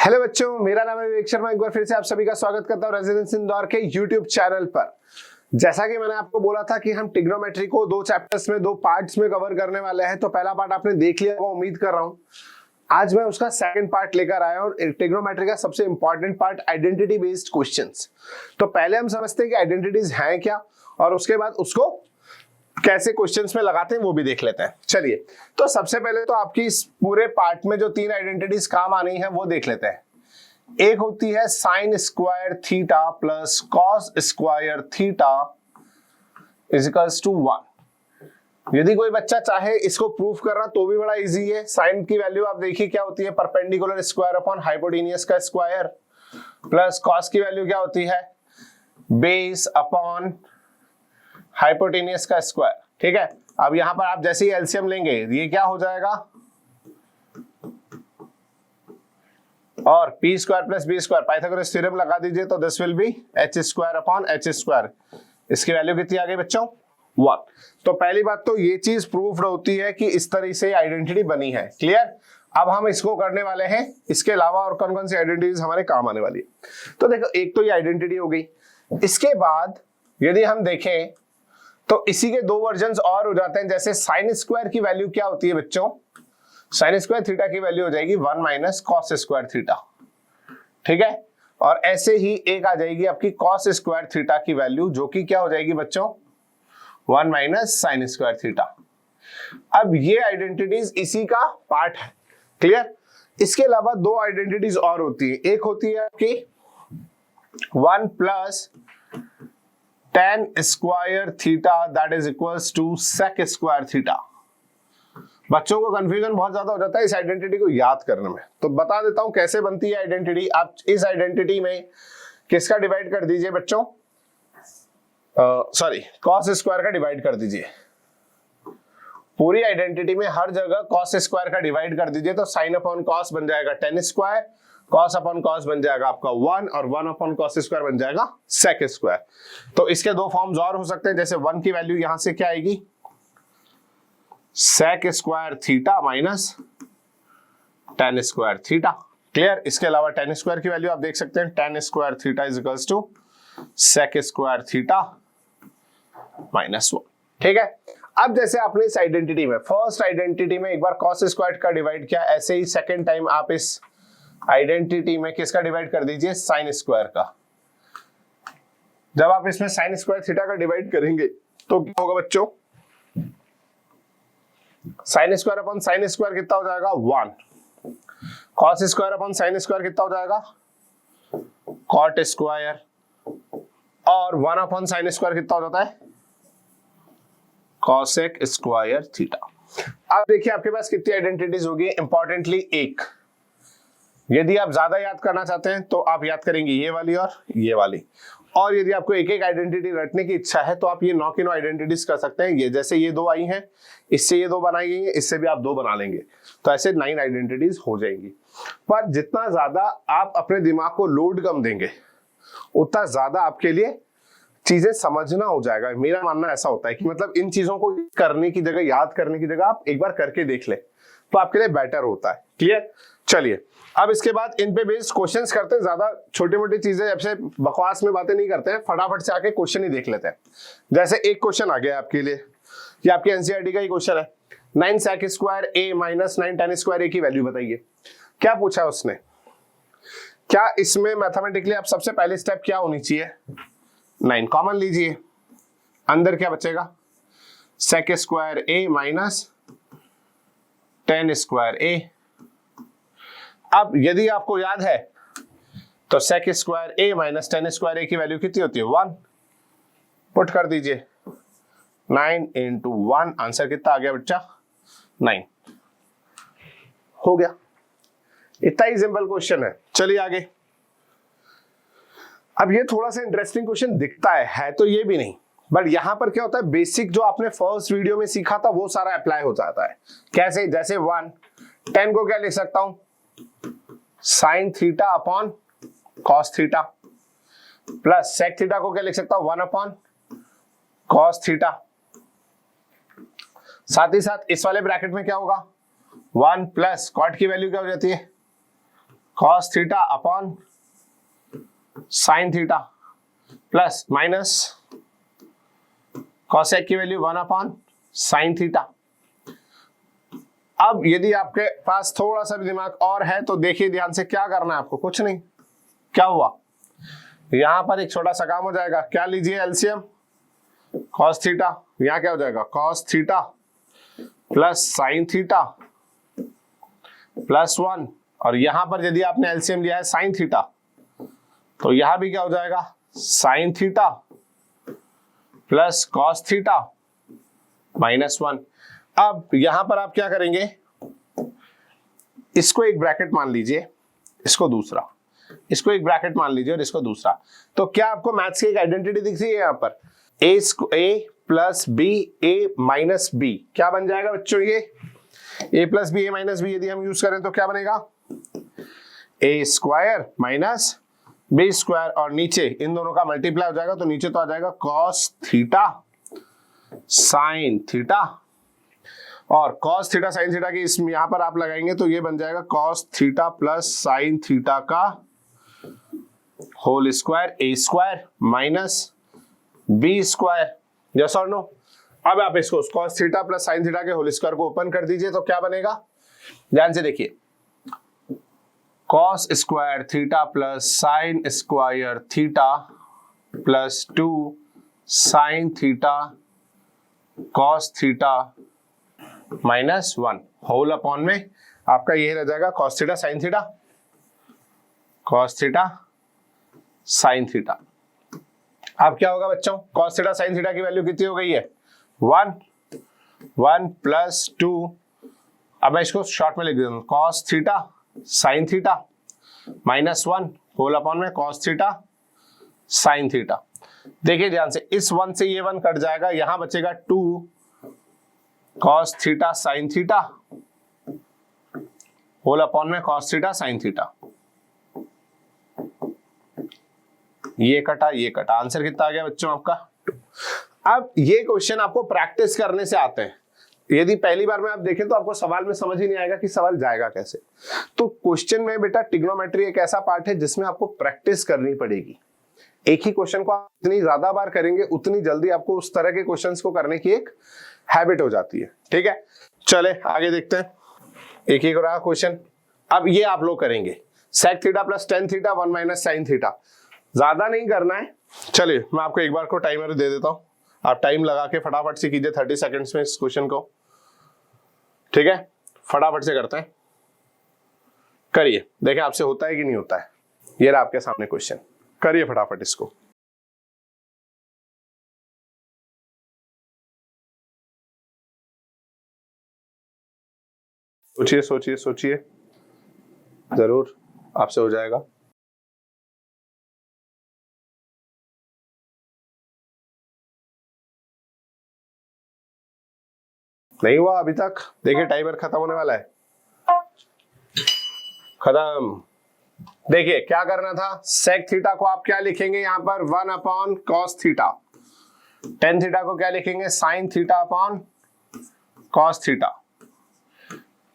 Hello बच्चों, मेरा नाम है विवेक शर्मा। एक बार फिर से आप सभी का स्वागत करता हूं रेजिडेंस इंदौर के यूट्यूब चैनल पर। जैसा कि मैंने आपको बोला था कि हम ट्रिग्नोमेट्री को दो चैप्टर्स में, दो पार्ट्स में कवर करने वाले हैं। तो पहला पार्ट आपने देख लिया होगा, उम्मीद कर रहा हूं। आज मैं उसका सेकंड पार्ट लेकर आया हूं, ट्रिग्नोमेट्री का सबसे important part, identity based questions. तो पहले हम समझते हैं कि आइडेंटिटीज हैं क्या, और उसके बाद उसको कैसे क्वेश्चंस में लगाते हैं वो भी देख लेते हैं। चलिए, तो सबसे पहले तो आपकी इस पूरे पार्ट में जो तीन आइडेंटिटीज काम आनी है वो देख लेते हैं। एक होती है sine square theta plus cos square theta equals to 1। यदि कोई बच्चा चाहे इसको प्रूफ करना तो भी बड़ा इजी है। साइन की वैल्यू आप देखिए क्या होती है, परपेंडिकुलर स्क्वायर अपॉन हाइपोटेनियस का स्क्वायर, प्लस कॉस की वैल्यू क्या होती है, बेस अपॉन हाइपोटेनियस का स्क्वायर। ठीक है, अब यहां पर आप जैसे ही एलसीएम लेंगे ये क्या हो जाएगा, और P square plus B square, Pythagoras theorem लगा दीजिए तो this will be H square upon H square. इसकी वैल्यू कितनी आ गई बच्चों, 1। तो पहली बात तो ये चीज प्रूफ्ड होती है कि इस तरह से आइडेंटिटी बनी है। क्लियर। अब हम इसको करने वाले हैं, इसके अलावा और कौन कौन सी आइडेंटिटीज हमारे काम आने वाली है। तो देखो, एक तो ये आइडेंटिटी हो गई। इसके बाद यदि हम देखें तो इसी के दो वर्जन्स और हो जाते हैं। जैसे साइन स्क्वायर की वैल्यू क्या होती है बच्चों, साइन स्क्वायर थीटा की वैल्यू हो जाएगी 1 माइनस कॉस स्क्वायर थीटा। ठीक है, और ऐसे ही एक आ जाएगी आपकी कॉस स्क्वायर थीटा की वैल्यू, जो कि क्या हो जाएगी बच्चों, 1 माइनस साइन स्क्वायर थीटा। अब ये आइडेंटिटीज इसी का पार्ट है। क्लियर। इसके अलावा दो आइडेंटिटीज और होती है। एक होती है आपकी 1 plus tan square theta that is equals to sec square theta. बच्चों को कंफ्यूजन बहुत ज्यादा हो जाता है इस आइडेंटिटी को याद करने में, तो बता देता हूं कैसे बनती है आइडेंटिटी। आप इस आइडेंटिटी में किसका डिवाइड कर दीजिए बच्चों, सॉरी, कॉस स्क्वायर का डिवाइड कर दीजिए। पूरी आइडेंटिटी में हर जगह कॉस स्क्वायर का डिवाइड कर दीजिए, तो साइन अपॉन कॉस बन जाएगा tan square, cos upon cos बन जाएगा आपका 1, और 1 अपॉन कॉस स्क्वायर बन जाएगा सेक स्क्वायर। तो इसके दो फॉर्म्स और हो सकते हैं। जैसे 1 की वैल्यू यहां से क्या आएगी, sec square theta minus tan square theta. Clear. इसके अलावा tan स्क्वायर की वैल्यू आप देख सकते हैं, tan square theta is equals to sec square theta minus 1। ठीक है। अब जैसे आपने इस आइडेंटिटी में, फर्स्ट आइडेंटिटी में एक बार कॉस स्क्वायर का डिवाइड किया, ऐसे ही सेकेंड टाइम आप इस आइडेंटिटी में किसका डिवाइड कर दीजिए, साइन स्क्वायर का। जब आप इसमें साइन स्क्वायर थीटा का डिवाइड करेंगे तो क्या होगा बच्चों, sine square upon sine square कितना हो जाएगा, 1। Cos square upon sine square कितना हो जाएगा, कॉट स्क्वायर, और 1 अपॉन साइन स्क्वायर कितना हो जाता है, कॉसेक स्क्वायर थीटा। अब देखिए आपके पास कितनी आइडेंटिटीज होगी, इंपॉर्टेंटली एक। यदि आप ज्यादा याद करना चाहते हैं तो आप याद करेंगे ये वाली और ये वाली, और यदि आपको एक एक आइडेंटिटी रटने की इच्छा है तो आप ये 9 की 9 आइडेंटिटीज कर सकते हैं। ये जैसे ये दो आई हैं, इससे ये दो बनाई गई हैं, इससे भी आप दो बना लेंगे, तो ऐसे 9 आइडेंटिटीज हो जाएंगी। पर जितना ज्यादा आप अपने दिमाग को लोड कम देंगे उतना ज्यादा आपके लिए चीजें समझना हो जाएगा। मेरा मानना ऐसा होता है कि मतलब इन चीजों को करने की जगह, याद करने की जगह आप एक बार करके देख ले तो आपके लिए बेटर होता है। क्लियर। चलिए, अब इसके बाद इन पे बेस्ड क्वेश्चंस करते हैं। ज्यादा छोटी मोटी चीजें ऐसे बकवास में बातें नहीं करते हैं, फटाफट से आके क्वेश्चन ही देख लेते हैं। जैसे एक क्वेश्चन आ गया आपके लिए, ये आपके एनसीईआरटी का ही क्वेश्चन है। 9 सेक स्क्वायर ए माइनस 9 tan स्क्वायर ए की वैल्यू बताइए। क्या पूछा है उसने, क्या इसमें मैथमेटिकली आप सबसे पहले स्टेप क्या होनी चाहिए, 9 कॉमन लीजिए, अंदर क्या बचेगा, सेक स्क्वायर ए माइनस tan स्क्वायर ए। अब यदि आपको याद है तो सेक स्क्वायर ए माइनस tan स्क्वायर ए की वैल्यू कितनी होती है, 1। पुट कर दीजिए, 9 इंटू 1, आंसर कितना आ गया बच्चा, 9। हो गया। इतना ही सिंपल क्वेश्चन है। चलिए आगे। अब ये थोड़ा सा इंटरेस्टिंग क्वेश्चन दिखता है तो ये भी नहीं, बट यहां पर क्या होता है, बेसिक जो आपने फर्स्ट वीडियो में सीखा था वो सारा अप्लाई हो जाता है। कैसे, जैसे 1 10 को क्या लिख सकता हूं, sine theta upon cos theta, plus sec theta को क्या लिख सकता हूं, 1 अपॉन कॉस थीटा। साथ ही साथ इस वाले ब्रैकेट में क्या होगा, 1 प्लस कॉट की वैल्यू क्या हो जाती है, cos theta upon sine theta plus minus cosec की वैल्यू 1 अपॉन साइन थीटा। अब यदि आपके पास थोड़ा सा भी दिमाग और है तो देखिए ध्यान से, क्या करना है आपको, कुछ नहीं। क्या हुआ, यहां पर एक छोटा सा काम हो जाएगा। क्या लीजिए एलसीएम, कॉस थीटा, यहां क्या हो जाएगा cos theta plus sine theta plus 1, और यहां पर यदि आपने एलसीएम लिया है साइन थीटा तो यहां भी क्या हो जाएगा sine theta plus cos theta minus 1। अब यहां पर आप क्या करेंगे, इसको एक ब्रैकेट मान लीजिए, इसको दूसरा, इसको एक ब्रैकेट मान लीजिए और इसको दूसरा। तो क्या आपको मैथ्स की एक आइडेंटिटी दिख रही है यहाँ पर, ए प्लस बी ए माइनस बी, क्या बन जाएगा बच्चों ये ए प्लस बी ए माइनस बी यदि हम यूज करें तो क्या बनेगा ए स्क्वायर माइनस बी स्क्वायर, और नीचे इन दोनों का मल्टीप्लाई हो जाएगा तो नीचे तो आ जाएगा कॉस थीटा साइन थीटा, और कॉस थीटा साइन थीटा की इसमें यहां पर आप लगाएंगे तो ये बन जाएगा cos theta plus sine theta का whole square A square minus B square. Yes और नो। अब आप इसको cos theta plus sine theta के होल स्क्वायर को ओपन कर दीजिए तो क्या बनेगा, ध्यान से देखिए, cos square theta plus sine square theta plus 2 sine theta cos theta minus 1 whole upon में आपका ये रह जाएगा cos theta sine theta, cos theta sine theta. अब क्या होगा बच्चों, कॉस थीटा साइन थीटा की वैल्यू कितनी हो गई है 1 प्लस 2, अब मैं इसको शॉर्ट में लिख देता हूं cos theta sine theta minus 1 whole upon में कॉस थीटा साइन थीटा। देखिए ध्यान से, इस 1 से ये 1 कट जाएगा, यहां बचेगा 2 cos theta sine theta whole upon में कॉस थीटा साइन थीटा। ये कटा, आंसर कितना आ गया बच्चों आपका 2। अब ये क्वेश्चन आपको प्रैक्टिस करने से आते हैं, यदि पहली बार में आप देखें तो आपको सवाल में समझ ही नहीं आएगा कि सवाल जाएगा कैसे। तो क्वेश्चन में बेटा ट्रिग्नोमेट्री एक ऐसा पार्ट है जिसमें आपको प्रैक्टिस करनी पड़ेगी। एक ही क्वेश्चन को आप जितनी ज्यादा बार करेंगे उतनी जल्दी आपको उस तरह के क्वेश्चंस को करने की एक हैबिट हो जाती है। ठीक है, चले आगे देखते हैं। एक एक रहा क्वेश्चन, अब ये आप लोग करेंगे sec theta plus tan theta 1 minus sine theta, ज्यादा नहीं करना है। चलिए मैं आपको एक बार को टाइमर दे देता हूं, आप टाइम लगा के फटाफट से कीजिए 30 सेकंड्स में इस क्वेश्चन को। ठीक है, फटाफट से करते हैं, करिए, देखें आपसे होता है कि नहीं होता है। ये रहा आपके सामने क्वेश्चन, करिए फटाफट इसको। सोचिए सोचिए सोचिए, जरूर आपसे हो जाएगा। नहीं हुआ अभी तक, देखिए टाइमर खत्म होने वाला है, खत्म। देखिए क्या करना था, सेक थीटा को आप क्या लिखेंगे यहाँ पर 1 upon cos theta, tan theta को क्या लिखेंगे sine theta upon cos theta,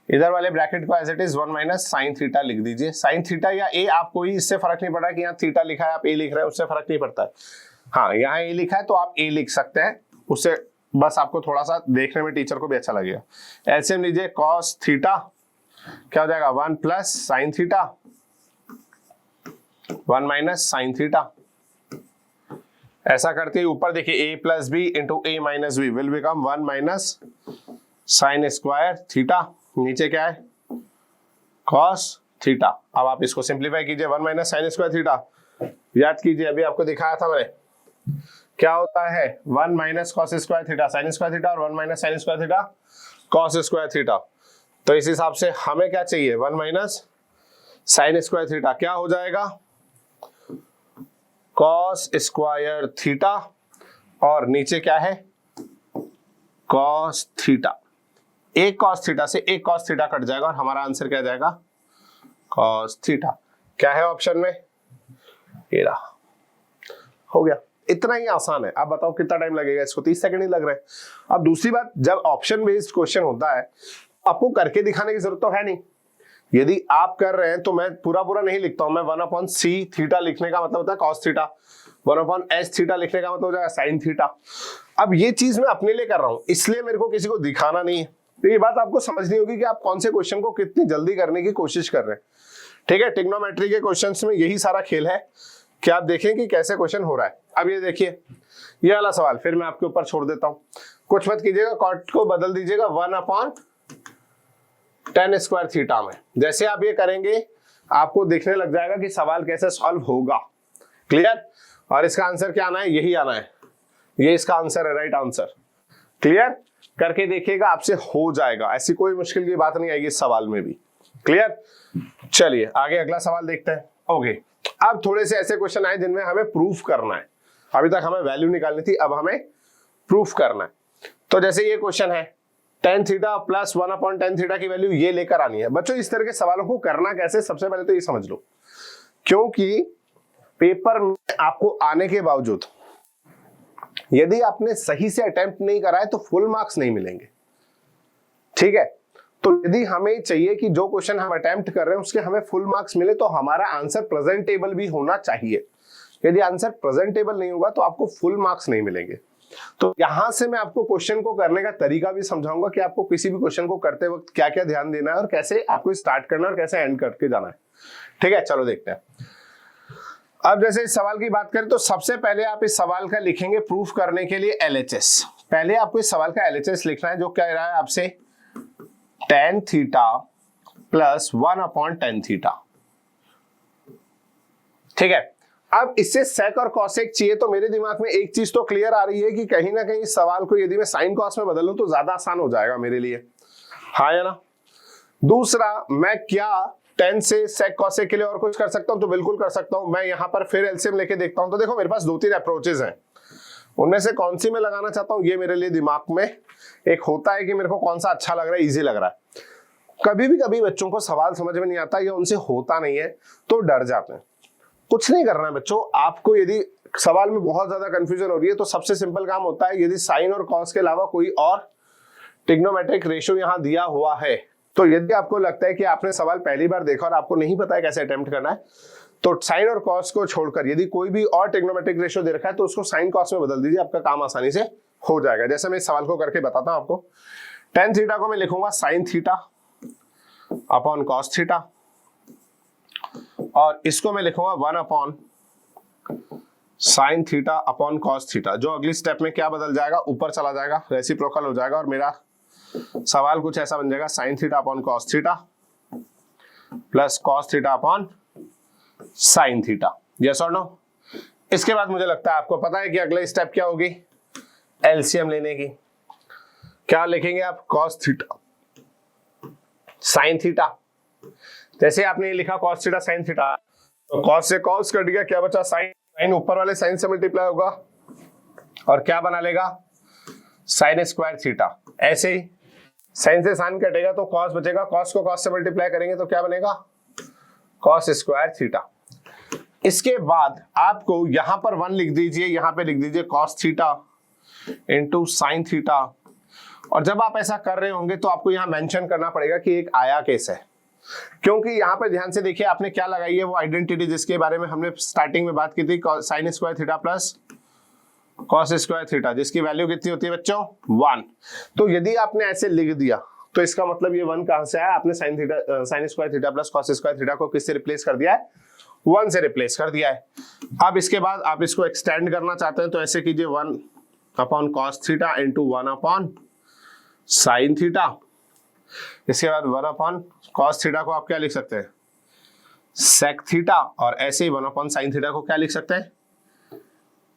इधर वाले ब्रैकेट को as it is 1 minus sine theta लिख दीजिए। साइन थीटा या ए, आपको ही इससे फर्क नहीं पड़ा कि यहाँ थीटा लिखा है आप ए लिख रहे हैं, उससे फर्क नहीं पड़ता है। हाँ यहाँ ए लिखा है तो आप ए लिख सकते हैं, उससे बस आपको थोड़ा सा देखने में टीचर को भी अच्छा लगेगा। एलसीएम लीजिए, कॉस थीटा क्या हो जाएगा 1 plus sine theta 1 minus sine theta. ऐसा करते ही ऊपर देखिए a plus B into A minus B will become 1 minus sine square theta, नीचे क्या है कॉस थीटा। अब आप इसको सिंप्लीफाई कीजिए, 1 माइनस साइन स्क्वायर थीटा, याद कीजिए अभी आपको दिखाया था मैंने, क्या होता है 1 minus cos square theta sine square theta और 1 minus sine square theta cos square theta. तो इस हिसाब से हमें क्या चाहिए 1 माइनस साइन स्क्वायर थीटा क्या हो जाएगा कॉस स्क्वायर थीटा, और नीचे क्या है कॉस थीटा। एक कॉस थीटा से एक कॉस थीटा कट जाएगा और हमारा आंसर क्या जाएगा कॉस थीटा। क्या है ऑप्शन में, ये रहा, हो गया। इतना ही आसान है। आप बताओ कितना टाइम लगेगा इसको, 30 सेकंड ही लग रहे हैं। अब दूसरी बात, जब ऑप्शन बेस्ड क्वेश्चन होता है आपको करके दिखाने की जरूरत तो है नहीं, यदि आप कर रहे हैं तो मैं पूरा पूरा नहीं लिखता हूं, मैं 1/c थीटा लिखने का मतलब होता है कॉस थीटा, 1/s थीटा लिखने का मतलब हो जाएगा साइन थीटा। अब ये चीज मैं अपने लिए कर रहा हूं, इसलिए मेरे को किसी को दिखाना नहीं है। तो ये बात आपको समझनी होगी कि आप कौन से क्वेश्चन को कितनी जल्दी करने की कोशिश कर रहे हैं। ठीक है, ट्रिग्नोमेट्री के क्वेश्चंस में यही सारा खेल है कि आप देखें कि कैसे क्वेश्चन हो रहा है। अब ये देखिए, ये वाला सवाल फिर मैं आपके ऊपर छोड़ देता हूं, कुछ मत कीजिएगा, कॉट को बदल दीजिएगा 1/tan स्क्वायर थीटा में। जैसे आप ये करेंगे आपको देखने लग जाएगा कि सवाल कैसे सॉल्व होगा। क्लियर? और इसका आंसर क्या आना है? यही आना है, ये इसका आंसर है, राइट आंसर। क्लियर? करके देखिएगा, आपसे हो जाएगा, ऐसी कोई मुश्किल की बात नहीं आएगी इस सवाल में भी। क्लियर? चलिए आगे अगला सवाल देखते हैं। ओके, अब थोड़े से ऐसे क्वेश्चन आए जिनमें हमें प्रूफ करना है। अभी तक हमें वैल्यू निकालनी थी, अब हमें प्रूफ करना है। तो जैसे ये क्वेश्चन है tan theta plus 1/tan theta की वैल्यू ये लेकर आनी है। बच्चों इस तरह के सवालों को करना कैसे, सबसे पहले तो ये समझ लो, क्योंकि पेपर में आपको आने के बावजूद यदि आपने सही से अटेम्प्ट नहीं करा है तो फुल मार्क्स नहीं मिलेंगे। ठीक है, तो यदि हमें चाहिए कि जो क्वेश्चन हम अटेम्प्ट कर रहे हैं उसके हमें फुल मार्क्स मिले तो हमारा आंसर प्रेजेंटेबल भी होना चाहिए। यदि आंसर प्रेजेंटेबल नहीं होगा तो आपको फुल मार्क्स नहीं मिलेंगे। तो यहां से मैं आपको क्वेश्चन को करने का तरीका भी समझाऊंगा कि आपको किसी भी क्वेश्चन को करते वक्त क्या क्या ध्यान देना है और कैसे आपको स्टार्ट करना है और कैसे एंड करके जाना है। ठीक है, चलो देखते हैं। अब जैसे इस सवाल की बात करें तो सबसे पहले आप इस सवाल का लिखेंगे प्रूफ करने के लिए LHS। पहले आपको इस सवाल का LHS लिखना है, जो कह रहा है आपसे tan theta plus 1/tan theta. ठीक है, अब इससे सेक और कॉसेक चाहिए तो मेरे दिमाग में एक चीज तो क्लियर आ रही है कि कहीं ना कहीं इस सवाल को यदि मैं साइन कॉस में बदल लूं तो ज्यादा आसान हो जाएगा मेरे लिए, हाँ या ना। दूसरा, मैं क्या tan से सेक कॉसेक के लिए और कुछ कर सकता हूं? तो बिल्कुल कर सकता हूं। मैं यहां पर फिर एलसीएम लेके देखता हूं, तो देखो मेरे पास 2-3 अप्रोचेस हैं, उनमें से कौन सी मैं लगाना चाहता हूं ये मेरे लिए दिमाग में एक होता है कि मेरे को कौन सा अच्छा लग रहा है, इजी लग रहा है। कभी बच्चों को सवाल समझ में नहीं आता या उनसे होता नहीं है तो डर जाते हैं। कुछ नहीं करना है बच्चों, आपको यदि सवाल में बहुत ज्यादा कंफ्यूजन हो रही है तो सबसे सिंपल काम होता है, यदि साइन और कॉस के अलावा कोई और ट्रिग्नोमेट्रिक रेशियो यहां दिया हुआ है, तो यदि आपको लगता है कि आपने सवाल पहली बार देखा और आपको नहीं पता है कैसे अटेम्प्ट करना है, तो साइन और कॉस को छोड़कर यदि कोई भी और ट्रिग्नोमेट्रिक रेशियो दे रखा है तो उसको साइन कॉस में बदल दीजिए, आपका काम आसानी से हो जाएगा। जैसे मैं इस सवाल को करके बताता हूं आपको। tan थीटा को मैं लिखूंगा sign theta upon cos theta, और इसको मैं लिखूंगा 1/sin theta upon cos theta. जो अगली स्टेप में क्या बदल जाएगा, ऊपर चला जाएगा, रेसिप्रोकल हो जाएगा और मेरा सवाल कुछ ऐसा बन जाएगा, sine theta upon cos theta plus cos theta upon sine theta. Yes और नो? इसके बाद मुझे लगता है आपको पता है कि अगला स्टेप क्या होगी, एलसीएम लेने की। क्या लिखेंगे आप? Cos theta sine theta. जैसे आपने ये लिखा कॉस थीटा साइन थीटा, तो कॉस से कॉस कट गया, क्या बचा? साइन। साइन ऊपर वाले साइन से मल्टीप्लाई होगा और क्या बना लेगा? Sign square theta. ऐसे ही साइन से साइन कटेगा तो कॉस बचेगा, कॉस को कॉस से मल्टीप्लाई करेंगे तो क्या बनेगा? Cos square theta. इसके बाद आपको यहां पर 1 लिख दीजिए, यहां पे लिख दीजिए cos theta into sine theta. और जब आप ऐसा कर रहे होंगे तो आपको यहां मेंशन करना पड़ेगा कि एक आया केस है, क्योंकि यहां पर ध्यान से देखिए आपने क्या लगाई है, वो आइडेंटिटी जिसके बारे में हमने स्टार्टिंग में बात की थी, sign square theta plus cos square theta, जिसकी वैल्यू कितनी होती है बच्चों? 1। तो यदि आपने ऐसे लिख दिया तो इसका मतलब ये 1 कहां से आया? आपने sign square theta plus cos square theta को किससे रिप्लेस कर दिया है? 1 से रिप्लेस कर दिया है। अब इसके बाद आप इसको एक्सटेंड करना चाहते हैं तो ऐसे कीजिए 1/cos theta into 1/sin theta. इसके बाद 1/cos थीटा को आप क्या लिख सकते हैं? sec theta. और ऐसे ही 1/sin थीटा को क्या लिख सकते हैं?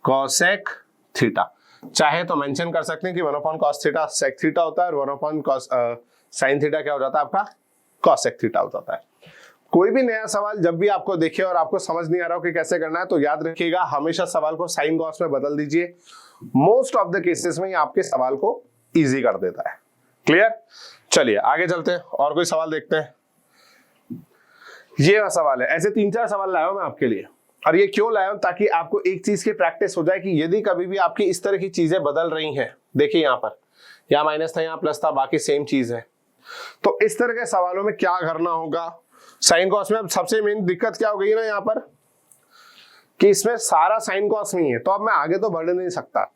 cosec theta. चाहे तो मेंशन कर सकते हैं कि 1/cos थीटा sec थीटा होता है और 1/sin थीटा क्या हो जाता है आपका? cosec थीटा हो जाता है। कोई भी नया सवाल जब भी आपको देखे और आपको समझ नहीं आ रहा हो कि कैसे करना है तो याद रखिएगा हमेशा सवाल को साइन कॉस में बदल दीजिए। मोस्ट ऑफ द केसेस में ये आपके सवाल को इजी कर देता है। क्लियर? चलिए आगे चलते हैं और कोई सवाल देखते हैं। ये सवाल है, ऐसे 3-4 सवाल लाया हूं मैं आपके लिए। और ये क्यों लाया हूं? ताकि आपको एक चीज की प्रैक्टिस हो जाए कि यदि कभी भी आपकी इस तरह की चीजें बदल रही हैं, देखिए यहाँ पर, यहाँ माइनस था यहाँ प्लस था, बाकी सेम चीज है, तो इस तरह के सवालों में क्या करना होगा, साइन कॉस में अब सबसे मेन दिक्कत क्या हो गई ना यहाँ पर कि इसमें सारा साइन कॉस में ही है, तो अब मैं आगे तो बढ़ नहीं सकता।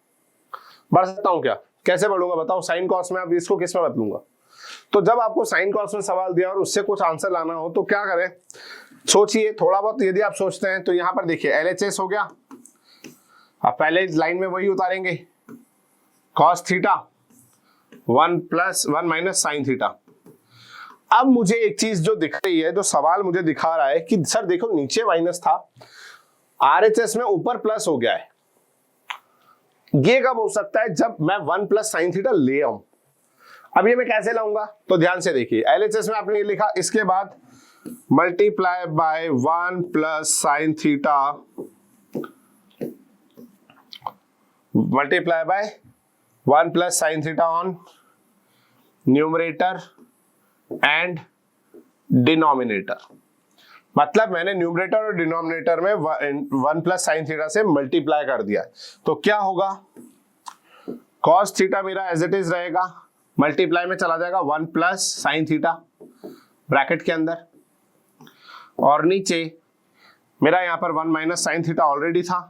बढ़ सकता हूँ क्या, कैसे बढ़ूंगा बताओ, साइन कॉस में अब इसको किस में बदलूंगा। तो जब आपको साइन कॉस में सवाल दिया और उससे कुछ आंसर लाना हो तो क्या करें, सोचिए थोड़ा बहुत। यदि आप सोचते हैं तो यहाँ पर देखिए LHS हो गया, अब पहले लाइन में वही उतारेंगे कॉस थीटा 1 + 1 - साइन थीटा। अब मुझे एक चीज जो दिख रही है, जो सवाल मुझे दिखा रहा है कि सर देखो नीचे माइनस था, RHS में ऊपर प्लस हो गया है। ये कब हो सकता है, जब मैं 1 + साइन थीटा ले आऊं। अब ये मैं कैसे लाऊंगा, तो ध्यान से देखिए, LHS में आपने ये लिखा, इसके बाद multiply by 1 + sine theta multiply by 1 + sine theta on numerator and denominator. मतलब मैंने न्यूमरेटर और डिनोमिनेटर में 1 + साइन थीटा से मल्टीप्लाई कर दिया। तो क्या होगा, कॉस थीटा मेरा एज इट इज रहेगा, मल्टीप्लाई में चला जाएगा 1 + साइन थीटा ब्रैकेट के अंदर, और नीचे मेरा यहाँ पर 1 - साइन थीटा ऑलरेडी था,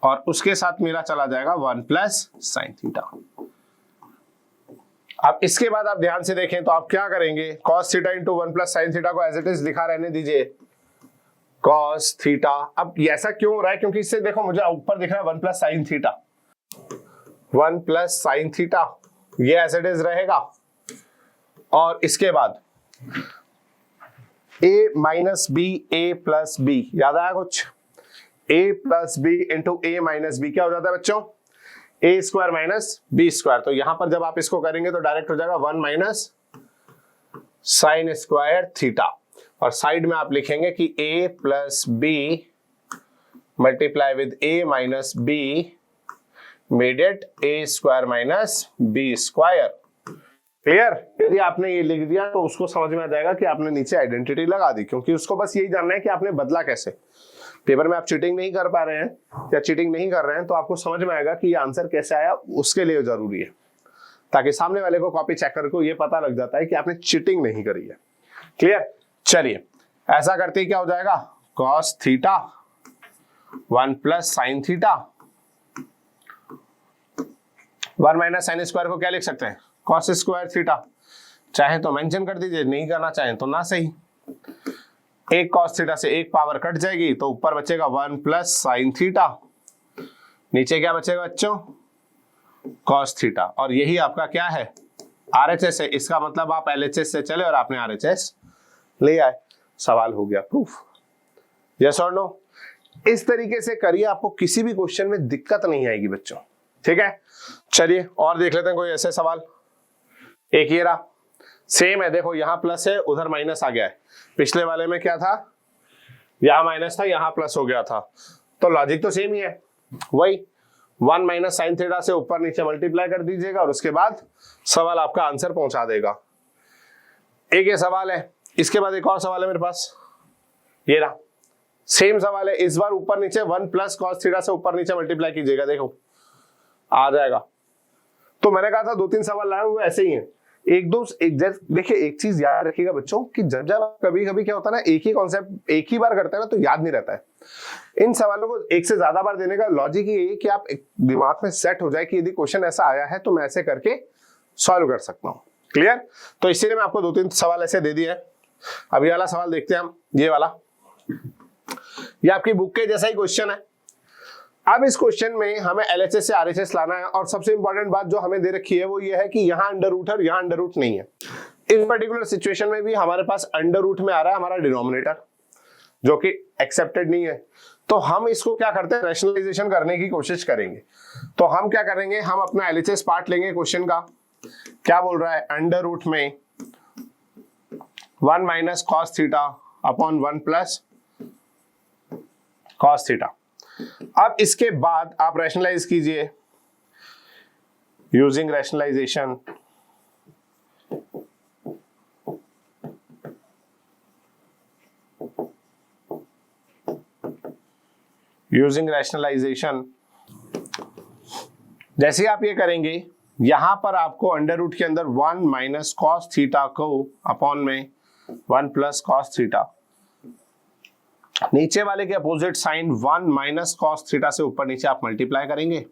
और उसके साथ मेरा चला जाएगा 1 + साइन थीटा। अब इसके बाद आप ध्यान से देखें तो आप क्या करेंगे, cos थीटा × 1 + साइन थीटा को एज इट इज लिखा रहने दीजिए, cos थीटा। अब ऐसा क्यों हो रहा है, क्योंकि इससे देखो मुझे ऊपर दिख रहा है 1 + साइन थीटा, 1 + साइन थीटा, ये एज इट इज रहेगा। और इसके बाद a - b a + b, याद आया कुछ, a + b × a - b क्या हो जाता है बच्चों, a² - b²। तो यहां पर जब आप इसको करेंगे तो डायरेक्ट हो जाएगा 1 - साइन स्क्वायर थीटा, और साइड में आप लिखेंगे कि a + b multiply with a - b made it a² - b²। Clear. यदि आपने ये लिख दिया तो उसको समझ में आ जाएगा कि आपने नीचे आइडेंटिटी लगा दी, क्योंकि उसको बस यही जानना है कि आपने बदला कैसे। पेपर में आप चीटिंग नहीं कर पा रहे हैं या चीटिंग नहीं कर रहे हैं तो आपको समझ में आएगा कि ये आंसर कैसे आया, उसके लिए जरूरी है, ताकि सामने वाले को कॉपी चेकर को ये पता लग जाता है कि आपने चीटिंग नहीं करी है। क्लियर। चलिए ऐसा करते ही क्या हो जाएगा, cos theta 1 + sign theta 1 - sine square को क्या लिख सकते हैं, cos² थीटा। चाहे तो मेंशन कर दीजिए, नहीं करना चाहे तो ना सही। एक cos थीटा से एक पावर कट जाएगी तो ऊपर बचेगा 1 + साइन थीटा, नीचे क्या बचेगा बच्चों, cos थीटा। और यही आपका क्या है, RHS है। इसका मतलब आप LHS से चले और आपने RHS ले आए, सवाल हो गया प्रूफ। यस और नो। इस तरीके से करिए, आपको किसी भी क्वेश्चन में दिक्कत नहीं आएगी बच्चों। ठीक है, चलिए और देख लेते हैं कोई ऐसे सवाल। एक ये रहा, सेम है, देखो यहाँ प्लस है उधर माइनस आ गया है। पिछले वाले में क्या था, यहाँ माइनस था यहाँ प्लस हो गया था, तो लॉजिक तो सेम ही है, वही 1 - साइन थीटा से ऊपर नीचे मल्टीप्लाई कर दीजिएगा और उसके बाद सवाल आपका आंसर पहुंचा देगा। एक ये सवाल है, इसके बाद एक और सवाल है मेरे पास, ये रहा, सेम सवाल है। इस बार ऊपर नीचे 1 + cos थीटा से ऊपर नीचे मल्टीप्लाई कीजिएगा, देखो आ जाएगा। तो मैंने कहा था 2-3 सवाल लाए हुए ऐसे ही हैं, एक देखिए एक चीज याद रखिएगा बच्चों कि जब कभी कभी क्या होता है ना, एक ही कॉन्सेप्ट एक ही बार करते हैं ना तो याद नहीं रहता है। इन सवालों को एक से ज्यादा बार देने का लॉजिक ये है कि आप दिमाग में सेट हो जाए कि यदि क्वेश्चन ऐसा आया है तो मैं ऐसे करके सॉल्व कर सकता हूँ। क्लियर। तो इसीलिए मैं आपको 2-3 सवाल ऐसे दे दिए हैं। अब ये वाला सवाल देखते हैं हम, ये वाला, ये आपकी बुक के जैसा ही क्वेश्चन है। अब इस क्वेश्चन में हमें LHS से RHS लाना है, और सबसे इंपॉर्टेंट बात जो हमें दे रखी है वो ये है कि यहाँ अंडर रूट है और यहाँ अंडर रूट नहीं है। इस पर्टिकुलर सिचुएशन में भी हमारे पास अंडर रूट में आ रहा है हमारा डिनोमिनेटर, जो कि एक्सेप्टेड नहीं है। तो हम इसको क्या करते हैं, रैशनलाइजेशन करने की कोशिश करेंगे। तो हम क्या करेंगे, हम अपना LHS पार्ट लेंगे क्वेश्चन का, क्या बोल रहा है, अंडर रूट में 1 - cos theta upon 1 + cos theta. अब इसके बाद आप रैशनलाइज कीजिए यूजिंग रैशनलाइजेशन। यूजिंग रैशनलाइजेशन जैसे आप ये करेंगे यहां पर आपको अंडर रूट के अंदर 1 माइनस कॉस थीटा को अपॉन में 1 प्लस कॉस थीटा, नीचे वाले के opposite sign 1 minus cos theta से ऊपर नीचे आप मल्टीप्लाई करेंगे।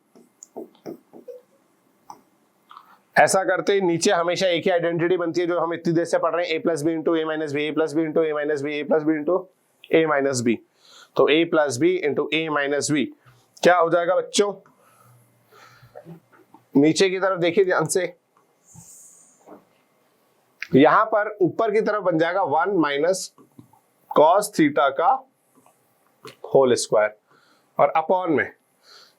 ऐसा करते ही नीचे हमेशा एक ही आइडेंटिटी बनती है जो हम इतनी देर से पढ़ रहे हैं, ए प्लस बी इंटू ए माइनस बी, ए प्लस बी इंटू ए माइनस बी, ए प्लस बी इंटू ए माइनस बी। तो ए प्लस बी इंटू ए माइनस बी क्या हो जाएगा बच्चों, नीचे की तरफ देखिए ध्यान से, यहां पर ऊपर की तरफ बन जाएगा 1 माइनस कॉस थीटा का होल स्क्वायर और अपॉन में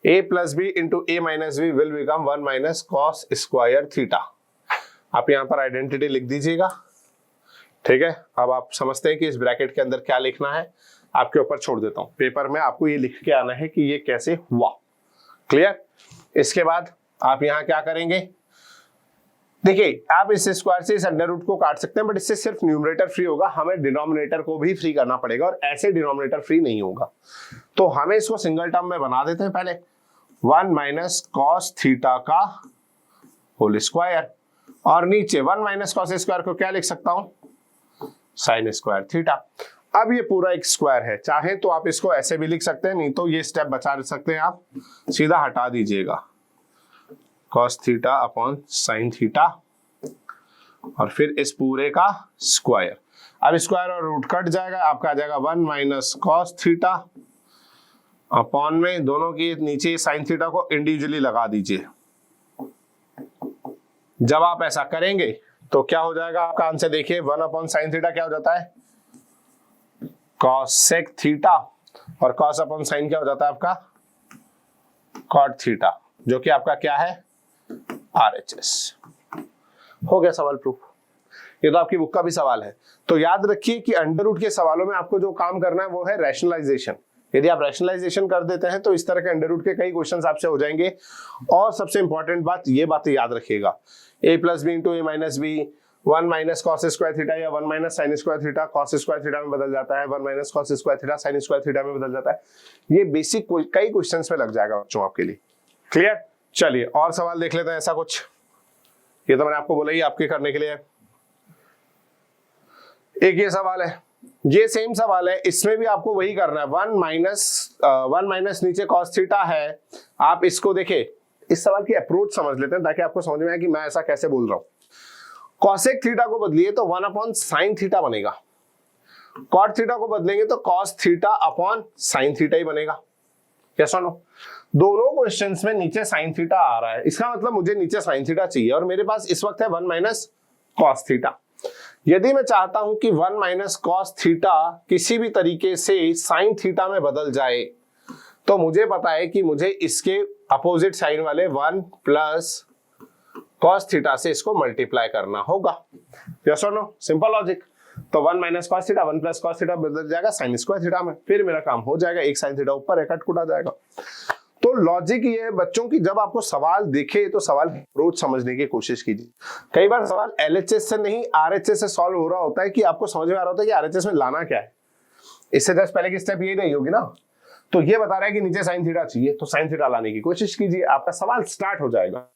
a plus B into A minus B will become 1 minus cos square theta. आप यहां पर आइडेंटिटी लिख दीजिएगा, ठीक है। अब आप समझते हैं कि इस ब्रैकेट के अंदर क्या लिखना है, आपके ऊपर छोड़ देता हूं, पेपर में आपको ये लिख के आना है कि ये कैसे हुआ। क्लियर? इसके बाद आप यहां क्या करेंगे, देखिए आप इस स्क्वायर से इस अंडर रूट को काट सकते हैं, बट इससे सिर्फ न्यूमरेटर फ्री होगा, हमें डिनोमिनेटर को भी फ्री करना पड़ेगा और ऐसे डिनोमिनेटर फ्री नहीं होगा। तो हमें इसको सिंगल टर्म में बना देते हैं पहले, 1 माइनस कॉस थीटा का होल स्क्वायर और नीचे 1 माइनस कॉस स्क्वायर को क्या लिख सकता हूं, साइन स्क्वायर थीटा। अब ये पूरा एक स्क्वायर है, चाहे तो आप इसको ऐसे भी लिख सकते हैं, नहीं तो ये स्टेप बचा सकते हैं, आप सीधा हटा दीजिएगा cos theta upon sine theta और फिर इस पूरे का स्क्वायर। अब स्क्वायर और रूट कट जाएगा, आपका आ जाएगा 1 माइनस कॉस थीटा अपॉन में दोनों के नीचे साइन थीटा को इंडिविजुअली लगा दीजिए। जब आप ऐसा करेंगे तो क्या हो जाएगा आपका आंसर, देखिए 1 अपॉन साइन थीटा क्या हो जाता है, कॉस सेक थीटा और कॉस अपॉन साइन क्या हो जाता है आपका, कॉट थीटा, जो कि आपका क्या है, RHS। हो गया सवाल प्रूफ। ये तो आपकी बुक का भी सवाल है। तो याद रखिए कि अंडर रूट के सवालों में आपको जो काम करना है वो है रैशनलाइजेशन। यदि आप रैशनलाइजेशन कर देते हैं तो इस तरह के अंडर रूट के कई क्वेश्चंस आपसे हो जाएंगे। और सबसे इंपॉर्टेंट बात, ये बातें याद रखिएगा, a plus B into A minus b, 1 minus cos square theta या 1 minus sine square theta cos square theta में बदल जाता है, 1 minus cos square theta sine square theta में बदल जाता है। ये बेसिक कई क्वेश्चंस में लग जाएगा बच्चों आपके लिए। क्लियर? चलिए और सवाल देख लेते हैं ऐसा कुछ। ये तो मैंने आपको बोला ही आपके करने के लिए। एक ये सवाल है, ये सेम सवाल है, इसमें भी आपको वही करना है। 1 माइनस नीचे कॉस थीटा है, आप इसको देखिए, इस सवाल की अप्रोच समझ लेते हैं ताकि आपको समझ में आए कि मैं ऐसा कैसे बोल रहा हूं। कॉसेक थीटा को बदलिए तो 1 अपॉन साइन थीटा बनेगा, कॉट थीटा को बदलेंगे तो cos theta upon sine theta ही बनेगा। यस और नो? दोनों क्वेश्चंस में नीचे साइन थीटा आ रहा है, इसका मतलब मुझे नीचे साइन थीटा चाहिए और मेरे पास इस वक्त है 1 माइनस कॉस थीटा। यदि मैं चाहता हूं कि 1 माइनस कॉस थीटा किसी भी तरीके से साइन थीटा में बदल जाए, तो मुझे पता है कि मुझे इसके अपोजिट साइन वाले 1 प्लस कॉस थीटा से इसको मल्टीप्लाई करना होगा। यस और नो? Simple logic. तो 1 minus cos theta 1 plus cos theta बदल जाएगा साइन स्क्वायर थीटा में, फिर मेरा काम हो जाएगा, एक साइन थीटा ऊपर है, कट कुटा जाएगा। तो लॉजिक ये है बच्चों की, जब आपको सवाल दिखे तो सवाल अप्रोच समझने की कोशिश कीजिए। कई बार सवाल LHS से नहीं RHS से सॉल्व हो रहा होता है कि आपको समझ में आ रहा होता है कि RHS में लाना क्या है। इससे जस्ट पहले की स्टेप ये नहीं होगी ना, तो ये बता रहा है कि नीचे साइन थीटा चाहिए तो साइन थीटा लाने की कोशिश कीजिए, आपका सवाल स्टार्ट हो जाएगा।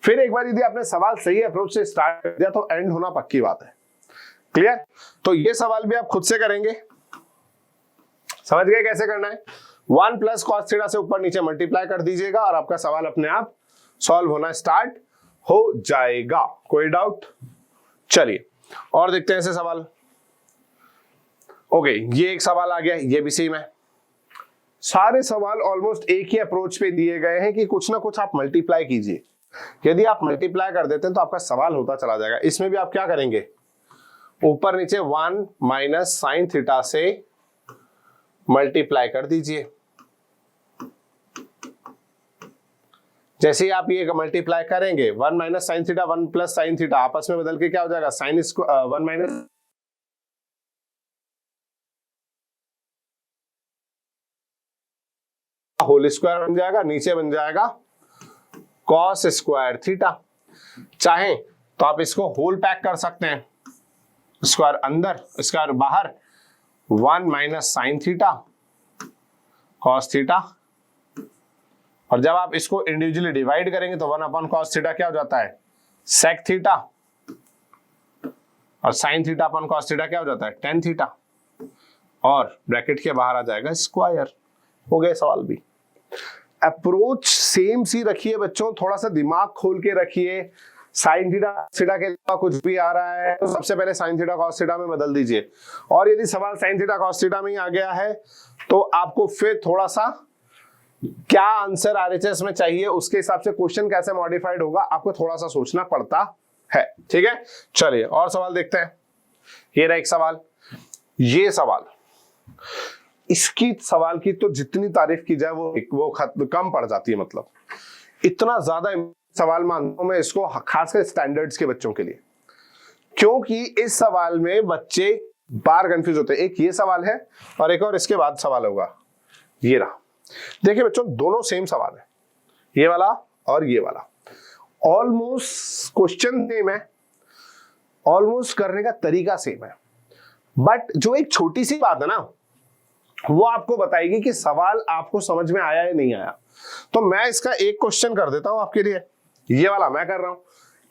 फिर एक बार यदि आपने सवाल सही अप्रोच से स्टार्ट कर दिया तो एंड होना पक्की बात है। क्लियर? तो ये सवाल भी आप खुद से करेंगे, समझ गए कैसे करना है। 1 प्लस कॉस थीटा से ऊपर नीचे मल्टीप्लाई कर दीजिएगा और आपका सवाल अपने आप सॉल्व होना स्टार्ट हो जाएगा। कोई डाउट? चलिए और देखते हैं ऐसे सवाल। ओके, ये एक सवाल आ गया, ये भी सेम है। सारे सवाल ऑलमोस्ट एक ही अप्रोच पे दिए गए हैं कि कुछ ना कुछ आप मल्टीप्लाई कीजिए। यदि आप मल्टीप्लाई कर देते हैं तो आपका सवाल होता चला जाएगा। इसमें भी आप क्या करेंगे, ऊपर नीचे 1 माइनस साइन थीटा से मल्टीप्लाई कर दीजिए। जैसे ही आप ये मल्टीप्लाई करेंगे 1 minus sine theta 1 plus sine theta आपस में बदल के क्या हो जाएगा, साइन 1 माइनस होल स्क्वायर बन जाएगा, नीचे बन जाएगा कॉस स्क्वायर थीटा। चाहे तो आप इसको होल पैक कर सकते हैं, स्क्वायर अंदर स्क्वायर बाहर, 1 minus sine theta cos theta और जब आप इसको इंडिविजुअली डिवाइड करेंगे तो 1 अपॉन कॉस थीटा क्या हो जाता है, सेक थीटा, और sign theta upon cos theta क्या हो जाता है, टेन थीटा, और ब्रैकेट के बाहर आ जाएगा स्क्वायर। हो गया सवाल भी। अप्रोच सेम सी रखिए बच्चों, थोड़ा सा दिमाग खोल के रखिए। साइन थीटा थीटा के अलावा कुछ भी आ रहा है तो सबसे पहले साइन थीटा कॉस थीटा में बदल दीजिए, और यदि सवाल साइन थीटा कॉस थीटा में ही आ गया है तो आपको फिर थोड़ा सा क्या आंसर आरएचएस में चाहिए, उसके हिसाब से क्वेश्चन कैसे मॉडिफाइड होगा आपको थोड़ा सा सोचना पड़ता है। ठीक है, चलिए और सवाल देखते हैं। ये रहा एक सवाल, ये सवाल, इसकी सवाल की तो जितनी तारीफ की जाए वो कम पड़ जाती है। मतलब इतना ज्यादा सवाल मानता हूं मैं इसको, खासकर स्टैंडर्ड्स के बच्चों के लिए, क्योंकि इस सवाल में बच्चे बार कंफ्यूज होते हैं। एक ये सवाल है और एक और इसके बाद सवाल होगा, ये रहा। देखिए बच्चों दोनों सेम सवाल है, ये वाला और ये वाला, ऑलमोस्ट क्वेश्चन सेम है, ऑलमोस्ट करने का तरीका सेम है, बट जो एक छोटी सी बात है ना वो आपको बताएगी कि सवाल आपको समझ में आया या नहीं आया। तो मैं इसका एक क्वेश्चन कर देता हूं आपके लिए, ये वाला मैं कर रहा हूं,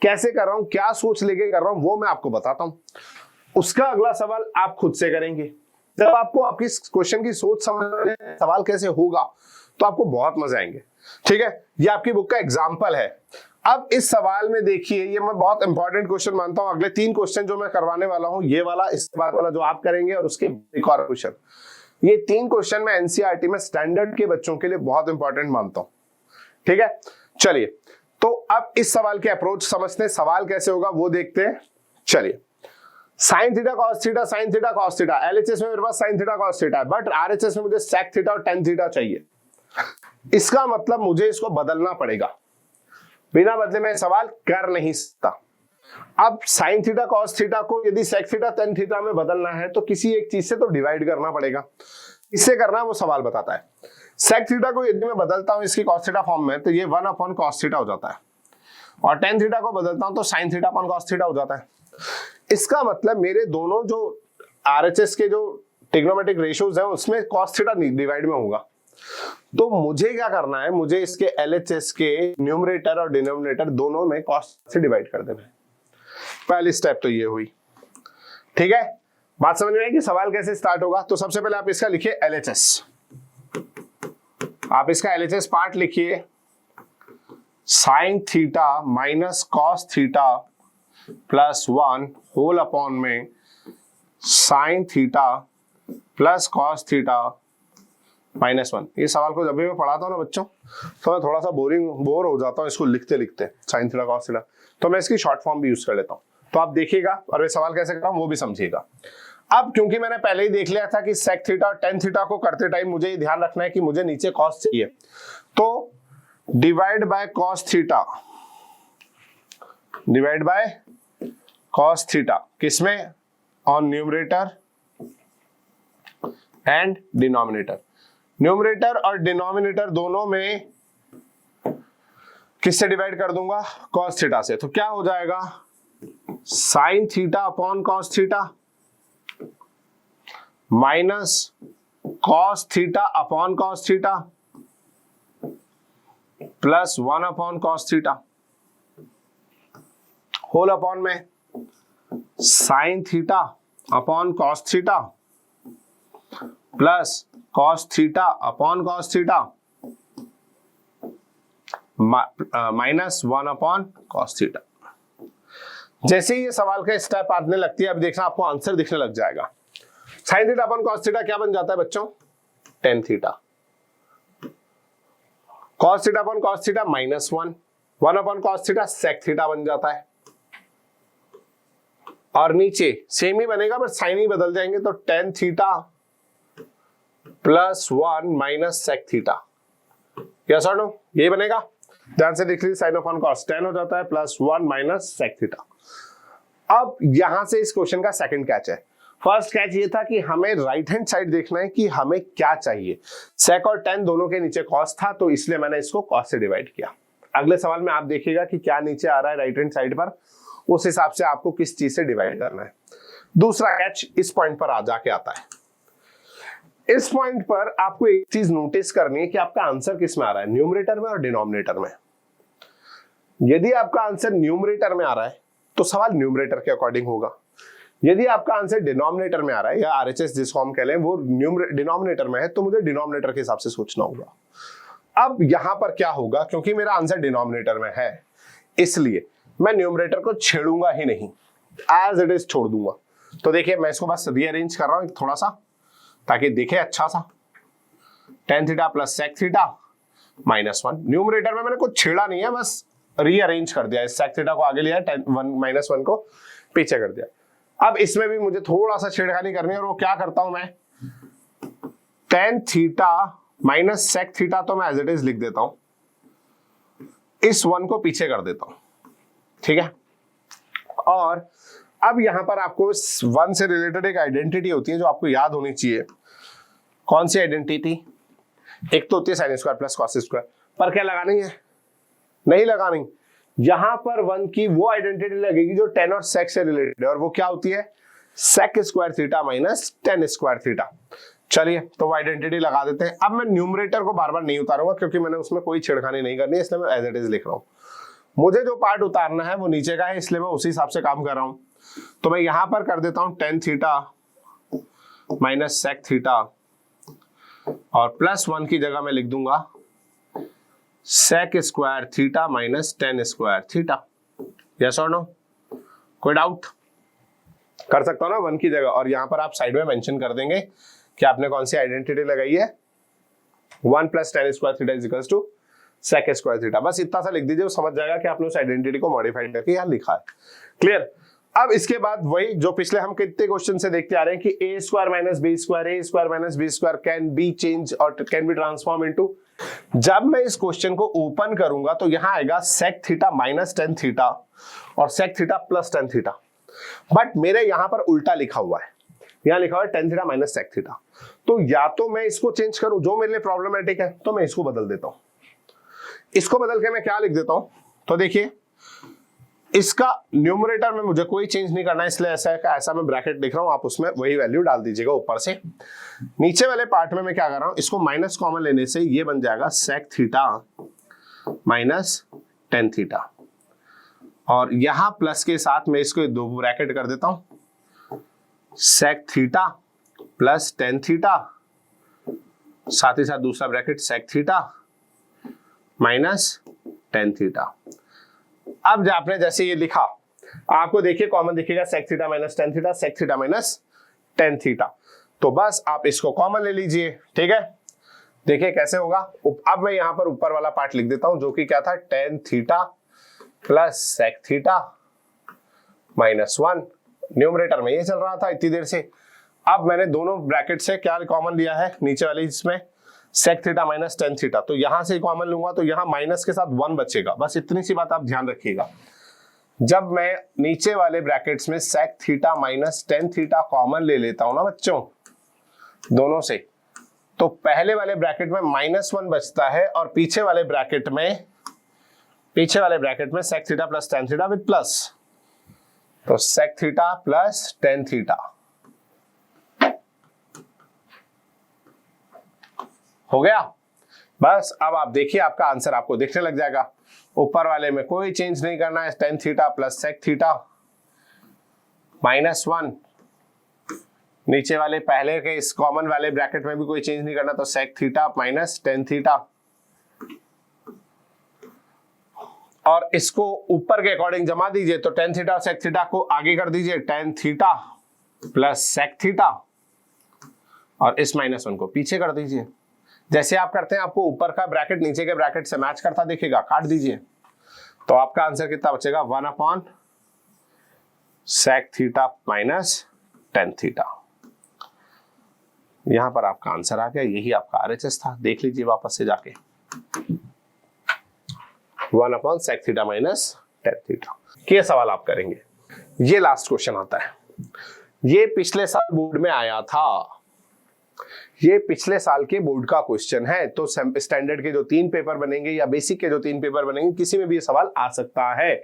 कैसे कर रहा हूं, क्या सोच लेके कर रहा हूं वो मैं आपको बताता हूं। उसका अगला सवाल आप खुद से करेंगे। जब आपको आपकी क्वेश्चन की सोच समझ में सवाल कैसे होगा तो आपको बहुत मजा आएंगे। ठीक है, ये आपकी बुक का एग्जाम्पल है। अब इस सवाल में देखिए, ये मैं बहुत इंपॉर्टेंट क्वेश्चन मानता हूं। अगले 3 क्वेश्चन जो मैं करवाने वाला हूं, ये वाला, इसके बाद वाला जो आप करेंगे, और उसके एक और क्वेश्चन, ये 3 क्वेश्चन मैं एनसीईआरटी में स्टैंडर्ड के बच्चों के लिए बहुत इंपॉर्टेंट मानता हूं। ठीक है, चलिए तो अब इस सवाल के अप्रोच समझते हैं, सवाल कैसे होगा वो देखते हैं। चलिए, sign theta cos theta, sine theta cos theta, LHS में मेरे पास साइन थीटा कॉस थीटा है, बट आरएचएस में मुझे सेक थीटा और टेन थीटा चाहिए। इसका मतलब मुझे इसको बदलना पड़ेगा, बिना बदले मैं सवाल कर नहीं सकता। अब साइन थीटा कॉस थीटा को यदि सेक थीटा टेन थीटा में बदलना है तो किसी एक चीज से तो डिवाइड करना पड़ेगा। इससे करना है वो सवाल बताता है। सेक थीटा को यदि मैं बदलता हूं इसकी कॉस थीटा फॉर्म में तो ये 1 अपॉन कॉस थीटा हो जाता है, और टेन थीटा को बदलता हूं तो sign theta upon cos theta हो जाता है। इसका मतलब मेरे दोनों जो आरएचएस के जो ट्रिग्नोमेट्रिक रेशियोज हैं उसमें कॉस थीटा डिवाइड में होगा। तो मुझे क्या करना है, मुझे इसके एलएचएस के न्यूमरेटर और डिनोमिनेटर दोनों में कॉस से डिवाइड कर देना है। पहली स्टेप तो ये हुई। ठीक है, बात समझ में आई कि सवाल कैसे स्टार्ट होगा। तो सबसे पहले आप इसका लिखिए एलएचएस, आप इसका एलएचएस पार्ट लिखिए, sine theta minus cos theta plus 1 whole upon में sine theta plus cos theta minus 1। ये सवाल को जब भी मैं पढ़ाता हूँ ना बच्चों तो मैं थोड़ा सा बोर हो जाता हूँ इसको लिखते लिखते, साइन थीटा कॉस थीटा, तो मैं इसकी शॉर्ट फॉर्म भी यूज कर लेता हूँ। तो आप देखिएगा और मैं सवाल कैसे कर रहा हूँ वो भी समझिएगा। अब क्योंकि मैंने पहले ही देख लिया था कि सेक थीटा और टेन थीटा को करते टाइम मुझे ये ध्यान रखना है कि मुझे नीचे कॉस चाहिए, तो divide by cos theta, divide by cos theta किसमें, on numerator and denominator. Numerator और डिनोमिनेटर दोनों में किससे डिवाइड कर दूंगा, कॉस थीटा से। तो क्या हो जाएगा, sine theta upon cos theta minus cos theta upon cos theta plus 1 upon cos theta whole upon में sine theta upon cos theta plus cos theta upon cos theta minus 1 upon cos theta. जैसे ही ये सवाल का step आने लगती है, अब देखना आपको आंसर दिखने लग जाएगा। Sine theta upon cos theta क्या बन जाता है बच्चों, tan theta. Cos theta upon cos theta minus 1 upon cos theta sec theta बन जाता है। और नीचे सेम ही बनेगा बट साइन ही बदल जाएंगे, तो tan theta plus 1 minus sec theta. Yes और नो, यही बनेगा। ध्यान से देख लीजिए, साइन अपॉन कॉस 10 हो जाता है प्लस 1 माइनस सेक थीटा। अब यहां से इस क्वेश्चन का सेकंड कैच है। फर्स्ट कैच ये था कि हमें राइट हैंड साइड देखना है कि हमें क्या चाहिए। सेक और टेन दोनों के नीचे कॉस था तो इसलिए मैंने इसको कॉस से डिवाइड किया। अगले सवाल में आप देखिएगा कि क्या नीचे आ रहा है राइट हैंड साइड पर, उस हिसाब से आपको किस चीज से डिवाइड करना है। दूसरा कैच इस पॉइंट पर आ जाके आता है। इस पॉइंट पर आपको एक चीज नोटिस करनी है कि आपका आंसर किस में आ रहा है, न्यूमरेटर में और डिनोमिनेटर में। यदि आपका आंसर न्यूमरेटर में आ रहा है तो सवाल न्यूमरेटर के अकॉर्डिंग होगा। यदि आपका आंसर डिनोमिनेटर में आ रहा है या आरएचएस जिसको हम कह लें वो डिनोमिनेटर में है, तो मुझे डिनोमिनेटर के हिसाब से सोचना होगा। अब यहां पर क्या होगा, क्योंकि मेरा आंसर डिनोमिनेटर में है इसलिए मैं न्यूमरेटर को छेड़ूंगा ही नहीं, एज इट इज छोड़ दूंगा। तो देखिए मैं इसको बस रीअरेंज कर रहा हूं थोड़ा सा ताकि दिखे अच्छा सा। tan theta plus sec theta minus 1, numerator में मैंने कुछ छेड़ा नहीं है, बस रीअरेंज कर दिया। sec थीटा को आगे लिया, माइनस 1 को पीछे कर दिया। अब इसमें भी मुझे थोड़ा सा छेड़खानी करनी है, और वो क्या करता हूं मैं, tan theta minus sec theta तो मैं एज इट इज लिख देता हूं, इस 1 को पीछे कर देता हूं, ठीक है। और अब यहां पर आपको 1 से रिलेटेड एक आइडेंटिटी होती है जो आपको याद होनी चाहिए। कौन सी आइडेंटिटी? एक तो होती है sine square plus cos square, पर क्या लगानी है? नहीं लगानी। यहां पर 1 की वो आइडेंटिटी लगेगी जो tan और sec से रिलेटेड है, और वो क्या होती है, sec square theta minus tan square theta. चलिए तो वो आइडेंटिटी लगा देते हैं। अब मैं न्यूमरेटर को बार बार नहीं उतारूंगा क्योंकि मैंने उसमें कोई छेड़खानी नहीं करनी है, इसलिए मैं एज इट इज लिख रहा हूं। मुझे जो पार्ट उतारना है वो नीचे का है, इसलिए मैं उसी हिसाब से काम कर रहा हूं। तो मैं यहां पर कर देता हूं tan theta minus sec theta, और प्लस 1 की जगह मैं लिख दूंगा sec square theta minus tan square theta. Yes और नो? कोई डाउट? कर सकता हूं ना 1 की जगह, और यहां पर आप साइड में मेंशन कर देंगे कि आपने कौन सी आइडेंटिटी लगाई है, 1 plus tan square theta is equals to sec square theta. बस इतना सा लिख दीजिए, वो समझ जाएगा कि आपने उस आइडेंटिटी को मॉडिफाइड करके यहां लिखा है। क्लियर? अब इसके बाद वही जो पिछले हम कितने क्वेश्चन से देखते आ रहे हैं कि a square minus B square, a square minus B square can be change और कैन बी ट्रांसफॉर्म इनटू। जब मैं इस क्वेश्चन को ओपन करूंगा तो यहां आएगा sec theta minus tan theta और sec theta plus tan theta, but मेरे यहां पर उल्टा लिखा हुआ है, यहां लिखा हुआ है tan theta minus sec theta. तो या तो मैं इसको चेंज करूं, जो मेरे लिए प्रॉब्लमेटिक है, तो मैं इसको बदल देता हूं। इसको बदल के मैं क्या लिख देता हूं, तो देखिए इसका न्यूमरेटर में मुझे कोई चेंज नहीं करना है, इसलिए ऐसा का ऐसा मैं ब्रैकेट लिख रहा हूं, आप उसमें वही वैल्यू डाल दीजिएगा ऊपर से। नीचे वाले पार्ट में मैं क्या कर रहा हूं, इसको माइनस कॉमन लेने से ये बन जाएगा sec theta minus tan theta, और यहां प्लस के साथ मैं इसको दो ब्रैकेट कर देता हूं, sec theta plus tan theta, साथ ही साथ दूसरा bracket sec theta minus tan theta. अब आपने जैसे ये लिखा, आपको देखिए कॉमन दिखेगा sec theta minus tan theta, sec theta minus tan theta. तो बस आप इसको कॉमन ले लीजिए, ठीक है। देखिए कैसे होगा। अब मैं यहां पर ऊपर वाला पार्ट लिख देता हूं जो कि क्या था, tan theta plus sec theta minus 1। Numerator में ये चल रहा था इतनी देर से। अब मैंने दोनों ब्रैकेट से क्या कॉमन लिया है, नीचे वाली इसमें sec theta minus tan theta, तो यहां से कॉमन लूंगा तो यहां माइनस के साथ 1 बचेगा। बस इतनी सी बात आप ध्यान रखिएगा। जब मैं नीचे वाले ब्रैकेट्स में sec theta minus tan theta common ले लेता हूं ना बच्चों, दोनों से, तो पहले वाले ब्रैकेट में -1 बचता है और पीछे वाले ब्रैकेट में sec theta plus tan theta with plus, तो sec theta plus tan theta हो गया। बस अब आप देखिए आपका आंसर आपको दिखने लग जाएगा। ऊपर वाले में कोई चेंज नहीं करना है, tan theta plus sec theta minus 1, नीचे वाले पहले के इस कॉमन वाले ब्रैकेट में भी कोई चेंज नहीं करना, तो sec theta minus tan theta, और इसको ऊपर के अकॉर्डिंग जमा दीजिए, तो tan थीटा और sec थीटा को आगे कर दीजिए, tan theta plus sec theta, और इस -1 को पीछे कर दीजिए। जैसे आप करते हैं आपको ऊपर का ब्रैकेट नीचे के ब्रैकेट से मैच करता दिखेगा, काट दीजिए, तो आपका आंसर कितना बचेगा, 1 upon sec theta minus tan theta. यहां पर आपका आंसर आ गया, यही आपका RHS था। देख लीजिए वापस से जाके, 1 upon sec theta minus tan theta. ये सवाल आप करेंगे। ये लास्ट क्वेश्चन आता है, ये पिछले साल बोर्ड में आया था, ये पिछले साल के बोर्ड का क्वेश्चन है। तो स्टैंडर्ड के जो 3 पेपर बनेंगे या बेसिक के जो 3 पेपर बनेंगे, किसी में भी ये सवाल आ सकता है।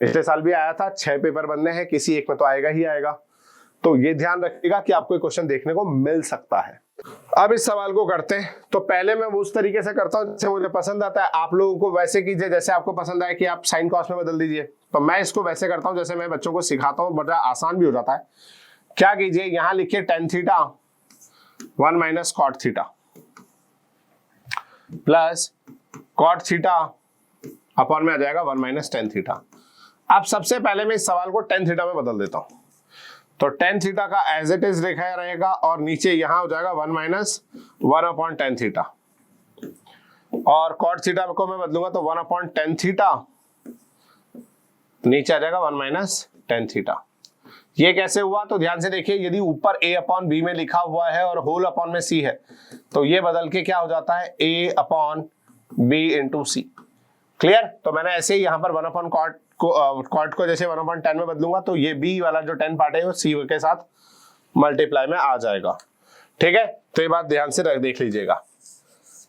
पिछले साल भी आया था, 6 पेपर बनने हैं, किसी एक में तो आएगा ही आएगा। तो ये ध्यान रखिएगा कि आपको क्वेश्चन देखने को मिल सकता है। अब इस सवाल को करते हैं। तो पहले मैं वो उस तरीके से करता हूं जैसे मुझे पसंद आता है, आप लोगों को वैसे कीजिए जैसे आपको पसंद आए कि आप साइन कॉस में बदल दीजिए। तो मैं इसको वैसे करता हूं जैसे मैं बच्चों को सिखाता हूं, बड़ा आसान भी हो जाता है। क्या कीजिए, यहां लिखिए tan theta 1 minus cot theta plus cot theta upon में आ जाएगा 1 माइनस टेन थीटा। अब सबसे पहले मैं इस सवाल को टेन थीटा में बदल देता हूं। तो टेन थीटा का एज इट इज लिखा रहेगा और नीचे यहां हो जाएगा 1 माइनस 1 अपॉन टेन थीटा, और कॉट थीटा को मैं बदलूंगा तो 1 अपॉन टेन थीटा नीचे आ जाएगा 1 माइनस टेन थीटा। ये कैसे हुआ तो ध्यान से देखिए, यदि ऊपर a अपॉन बी में लिखा हुआ है और होल अपॉन में c है तो ये बदल के क्या हो जाता है a upon b into c. Clear. तो मैंने ऐसे ही यहाँ पर 1 अपॉन कॉट को जैसे 1 अपॉन 10 में बदलूंगा तो ये b वाला जो 10 पार्ट है वो c के साथ मल्टीप्लाई में आ जाएगा। ठीक है, तो ये बात ध्यान से देख लीजिएगा।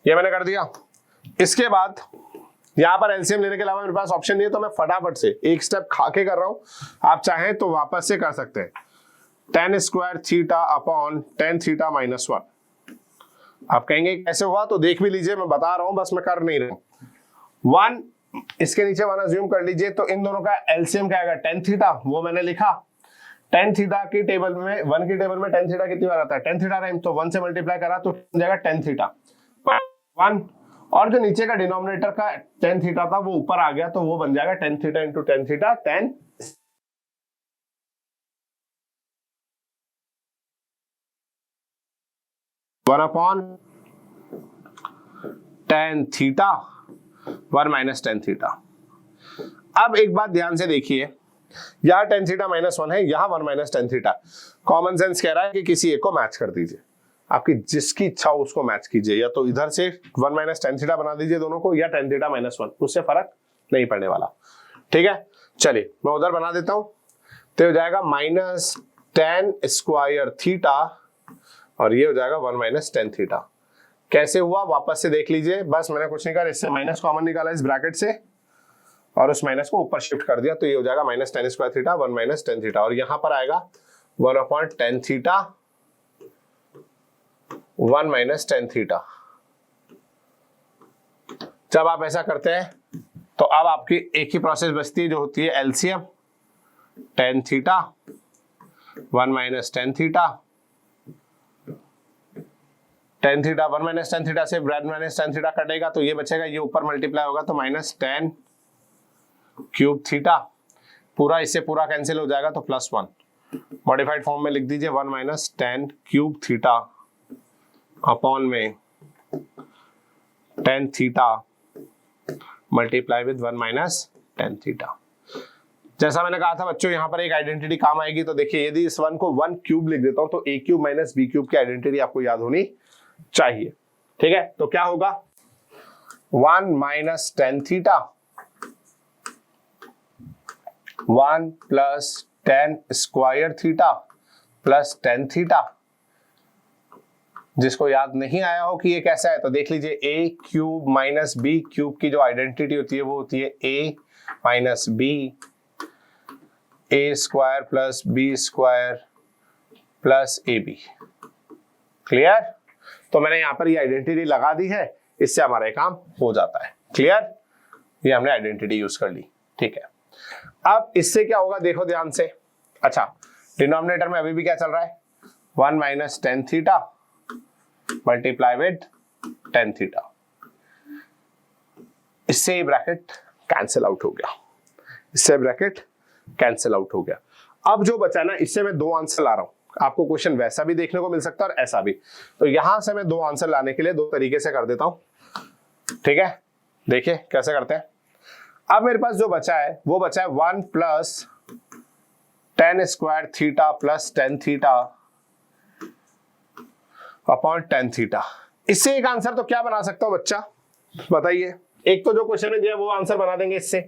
ये मैंने कर दिया। इसके बाद यहाँ पर एलसीएम लेने के अलावा मेरे पास ऑप्शन नहीं है, तो मैं फटाफट से एक स्टेप खा के कर रहा हूं। आप चाहें तो वापस से कर सकते हैं। Ten square theta upon tan theta minus 1। आप कहेंगे कैसे हुआ, तो देख भी लीजिए, मैं बता रहा हूं, बस मैं कर नहीं रहा हूं। 1 इसके नीचे 1 अज्यूम कर लीजिए, तो इन दोनों का एलसीएम क्या आएगा टेन थीटा, वो मैंने लिखा। टेन थीटा की टेबल में 1 की टेबल में टेन थीटा कितनी बार आता है, टेन थीटा टाइम, तो 1 से मल्टीप्लाई करा तो हो जाएगा टेन थीटा 1, और जो नीचे का डिनोमिनेटर का टेन थीटा था वो ऊपर आ गया तो वो बन जाएगा tan theta into tan theta 10 1 upon ten theta 1 minus tan theta. अब एक बात ध्यान से देखिए, यहां टेन थीटा माइनस 1 है, यहां 1 minus tan theta. Common sense कह रहा है कि किसी एक को मैच कर दीजिए, आपकी जिसकी इच्छा हो उसको मैच कीजिए, या तो इधर से 1 माइनस टेन थीटा बना दीजिए दोनों को, या टेन थीटा माइनस 1, उससे फर्क नहीं पड़ने वाला। ठीक है, चलिए मैं उधर बना देता हूं। तो हो जाएगा माइनस टेन स्क्वायर थीटा और ये हो जाएगा 1 माइनस टेन थीटा। कैसे हुआ वापस से देख लीजिए, बस मैंने कुछ नहीं करा, इससे माइनस कॉमन निकाला इस ब्रैकेट से और उस माइनस को ऊपर शिफ्ट कर दिया, तो ये हो जाएगा minus ten square theta 1 minus tan theta, और यहां पर आएगा 1 upon ten theta 1 minus tan theta. जब आप ऐसा करते हैं तो अब आपकी एक ही प्रोसेस बचती है जो होती है LCM, ten theta 1 minus tan theta, tan theta 1 minus tan theta से 1 माइनस टेन थीटा कटेगा तो ये बचेगा, ये ऊपर मल्टीप्लाई होगा तो माइनस टेन क्यूब थीटा, पूरा इससे पूरा कैंसिल हो जाएगा तो प्लस 1। मॉडिफाइड फॉर्म में लिख दीजिए 1 minus tan cube theta upon में tan theta multiply with 1 minus tan theta. जैसा मैंने कहा था बच्चों, यहां पर एक आइडेंटिटी काम आएगी। तो देखिए, यदि इस 1 को 1 क्यूब लिख देता हूं तो a cube minus b cube की आइडेंटिटी आपको याद होनी चाहिए। ठीक है, तो क्या होगा 1 minus tan theta 1 plus ten square theta plus tan theta. जिसको याद नहीं आया हो कि ये कैसा है तो देख लीजिए, a cube minus b cube की जो आइडेंटिटी होती है वो होती है a minus b, a square plus B square plus a b. Clear. तो मैंने यहां पर ये आइडेंटिटी लगा दी है, इससे हमारा काम हो जाता है। क्लियर, ये हमने आइडेंटिटी यूज कर ली। ठीक है, अब इससे क्या होगा देखो ध्यान से। अच्छा, डिनोमिनेटर में अभी भी क्या चल रहा है 1 minus tan theta multiply with tan theta. इससे ये ब्रैकेट कैंसिल आउट हो गया, इससे ब्रैकेट कैंसिल आउट हो गया। अब जो बचा ना, इससे मैं दो आंसर ला रहा हूं। आपको क्वेश्चन वैसा भी देखने को मिल सकता है और ऐसा भी। तो यहां से मैं दो आंसर लाने के लिए दो तरीके से कर देता हूं। ठीक है, देखिए कैसे करते हैं। अब मेरे पास जो बचा है वो बचा है 1 plus ten square theta plus tan theta upon tan theta. इससे एक आंसर तो क्या बना सकता हूं बच्चा, बताइए। एक तो जो क्वेश्चन में दिया वो आंसर बना देंगे इससे,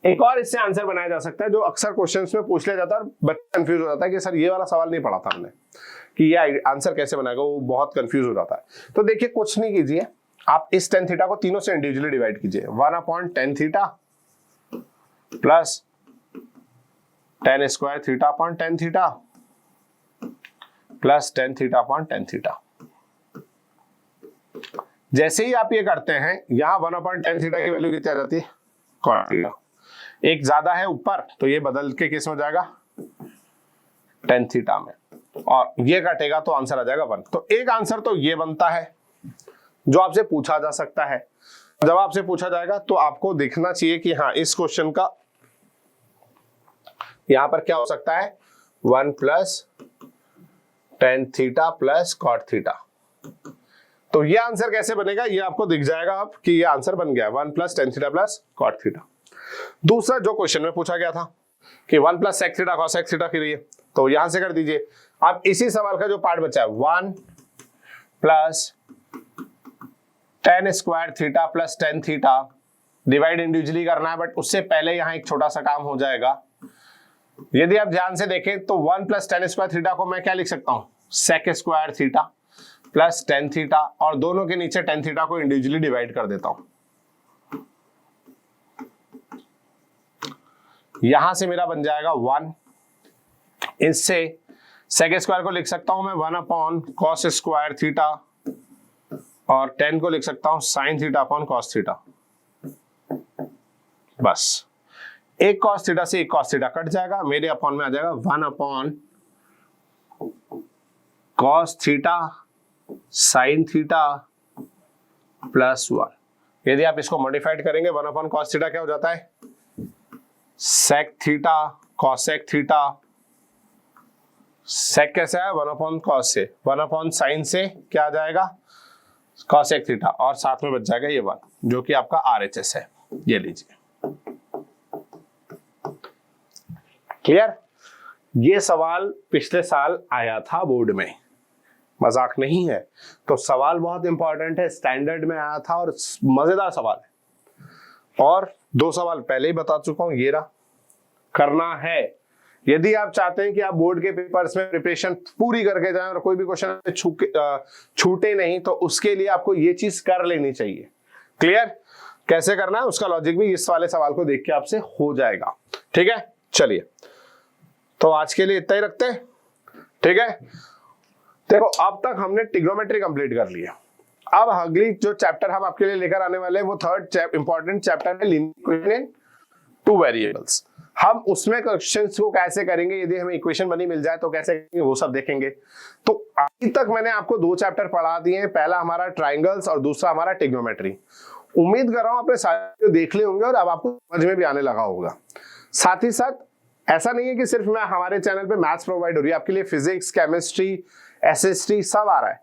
एक और इससे आंसर बनाया जा सकता है जो अक्सर क्वेश्चंस में पूछ लिया जाता है और बच्चा कंफ्यूज हो जाता है कि सर ये वाला सवाल नहीं पढ़ा था हमने, कि ये आंसर कैसे बनाएगा, वो बहुत कंफ्यूज हो जाता है। तो देखिए, कुछ नहीं कीजिए, आप इस टेन थीटा को तीनों से इंडिविजुअली डिवाइड कीजिए। 1 upon ten theta plus ten square theta upon ten theta plus tan theta upon tan theta. जैसे ही आप ये करते हैं, यहाँ 1/tan थीटा की वैल्यू कितनी आ जाती है, cot थीटा। एक ज्यादा है ऊपर तो ये बदल के किस में हो जाएगा, tan थीटा में, और ये कटेगा तो आंसर आ जाएगा 1। तो एक आंसर तो ये बनता है जो आपसे पूछा जा सकता है। जब आपसे पूछा जाएगा तो आपको देखना चाहिए कि हाँ इस क्वेश्चन का यहां पर क्या हो सकता है, 1+tan theta plus cot theta. तो ये आंसर कैसे बनेगा, ये आपको दिख जाएगा अब कि ये आंसर बन गया 1+tan theta plus cot theta. दूसरा जो क्वेश्चन में पूछा गया था कि 1+sec थीटा cosec थीटा के लिए, तो यहां से कर दीजिए। अब इसी सवाल का जो पार्ट बचा है 1+tan square theta plus tan theta, divide individually करना है, बट उससे पहले यहां एक छोटा सा काम हो जाएगा। यदि आप ध्यान से देखें तो 1+tan स्क्वायर थीटा को मैं क्या लिख सकता हूं, sec square theta plus tan theta, और दोनों के नीचे tan थीटा को इंडिविजुअली डिवाइड कर देता हूं। यहां से मेरा बन जाएगा 1, इससे sec स्क्वायर को लिख सकता हूं मैं 1/cos स्क्वायर थीटा, और tan को लिख सकता हूं sin theta upon cos theta. बस एक cos थीटा से एक cos थीटा कट जाएगा, मेरे अपॉन में आ जाएगा 1/cos theta sin theta plus 1। यदि आप इसको मॉडिफाइड करेंगे 1/cos थीटा क्या हो जाता है, sec theta cosec theta. sec कैसा है, 1/cos से, 1/sin से क्या आ जाएगा, cosec थीटा, और साथ में बच जाएगा ये 1 जो कि आपका RHS है। ये लीजिए, क्लियर। ये सवाल पिछले साल आया था बोर्ड में, मजाक नहीं है। तो सवाल बहुत इंपॉर्टेंट है, स्टैंडर्ड में आया था और मजेदार सवाल है। और 2 सवाल पहले ही बता चुका हूं, ये रहा, करना है। यदि आप चाहते हैं कि आप बोर्ड के पेपर्स में प्रिपरेशन पूरी करके जाएं और कोई भी क्वेश्चन छूटे नहीं, तो उसके लिए आपको ये चीज कर लेनी चाहिए। क्लियर, कैसे करना है उसका लॉजिक भी इस वाले सवाल को देख के आपसे हो जाएगा। ठीक है, चलिए तो आज के लिए इतना ही रखते हैं। ठीक है, देखो अब तक हमने ट्रिग्नोमेट्री कंप्लीट कर लिया। अब अगली जो चैप्टर हम आपके लिए लेकर आने वाले हैं वो थर्ड इंपॉर्टेंट चैप्टर है, लीनियर इक्वेशन इन 2 वेरिएबल्स। हम उसमें क्वेश्चंस को कैसे करेंगे, यदि हमें इक्वेशन बनी मिल जाए तो कैसे करेंगे, वो सब देखेंगे। तो अभी तक मैंने आपको 2 चैप्टर पढ़ा दिए हैं, पहला हमारा ट्राइंगल्स और दूसरा हमारा ट्रिग्नोमेट्री। उम्मीद कर रहा हूं आपने सारे देख लिए होंगे और अब आपको समझ में भी आने लगा होगा। साथ ही साथ ऐसा नहीं है कि सिर्फ मैं हमारे चैनल पे मैथ्स प्रोवाइड हो रही है, आपके लिए फिजिक्स, केमिस्ट्री, एसएसटी सब आ रहा है।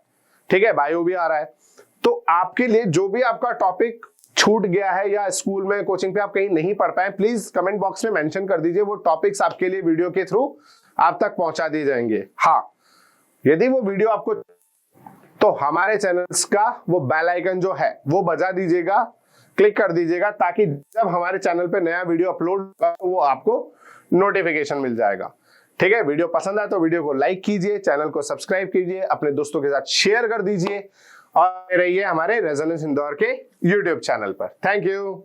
ठीक है, बायो भी आ रहा है। तो आपके लिए जो भी आपका टॉपिक छूट गया है या स्कूल में कोचिंग पे आप कहीं नहीं पढ़ पाए, प्लीज कमेंट बॉक्स में मेंशन कर दीजिए, वो टॉपिक्स आपके लिए वीडियो के थ्रू आप तक पहुंचा दिए जाएंगे। हाँ, यदि वो वीडियो आपको, तो हमारे चैनल्स का वो बेल आइकन जो है वो बजा दीजिएगा, क्लिक कर दीजिएगा, ताकि जब हमारे चैनल पे नया वीडियो अपलोड होगा वो आपको नोटिफिकेशन मिल जाएगा। ठीक है, वीडियो पसंद आए तो वीडियो को लाइक कीजिए, चैनल को सब्सक्राइब कीजिए, अपने दोस्तों के साथ शेयर कर दीजिए और रहिए हमारे रेजोनेंस इंदौर के यूट्यूब चैनल पर। Thank you.